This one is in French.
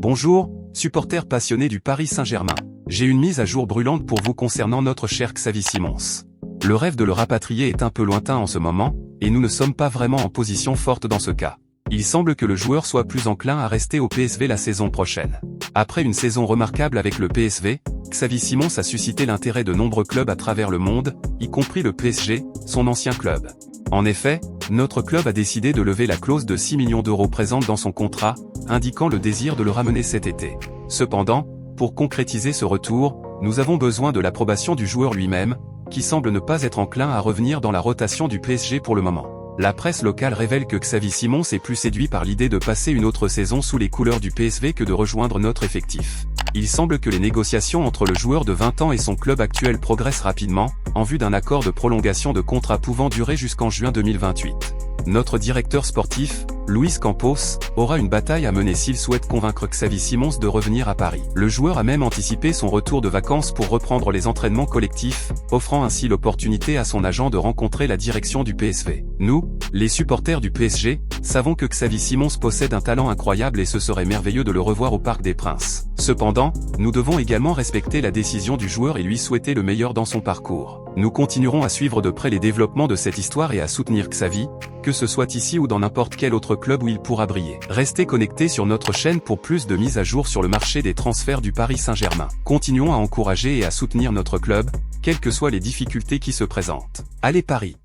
Bonjour, supporters passionnés du Paris Saint-Germain. J'ai une mise à jour brûlante pour vous concernant notre cher Xavi Simons. Le rêve de le rapatrier est un peu lointain en ce moment, et nous ne sommes pas vraiment en position forte dans ce cas. Il semble que le joueur soit plus enclin à rester au PSV la saison prochaine. Après une saison remarquable avec le PSV, Xavi Simons a suscité l'intérêt de nombreux clubs à travers le monde, y compris le PSG, son ancien club. En effet, notre club a décidé de lever la clause de 6 millions d'euros présente dans son contrat, indiquant le désir de le ramener cet été. Cependant, pour concrétiser ce retour, nous avons besoin de l'approbation du joueur lui-même, qui semble ne pas être enclin à revenir dans la rotation du PSG pour le moment. La presse locale révèle que Xavi Simons est plus séduit par l'idée de passer une autre saison sous les couleurs du PSV que de rejoindre notre effectif. Il semble que les négociations entre le joueur de 20 ans et son club actuel progressent rapidement, en vue d'un accord de prolongation de contrat pouvant durer jusqu'en juin 2028. Notre directeur sportif, Luis Campos, aura une bataille à mener s'il souhaite convaincre Xavi Simons de revenir à Paris. Le joueur a même anticipé son retour de vacances pour reprendre les entraînements collectifs, offrant ainsi l'opportunité à son agent de rencontrer la direction du PSV. Nous, les supporters du PSG, savons que Xavi Simons possède un talent incroyable et ce serait merveilleux de le revoir au Parc des Princes. Cependant, nous devons également respecter la décision du joueur et lui souhaiter le meilleur dans son parcours. Nous continuerons à suivre de près les développements de cette histoire et à soutenir Xavi, que ce soit ici ou dans n'importe quel autre club où il pourra briller. Restez connectés sur notre chaîne pour plus de mises à jour sur le marché des transferts du Paris Saint-Germain. Continuons à encourager et à soutenir notre club, quelles que soient les difficultés qui se présentent. Allez Paris!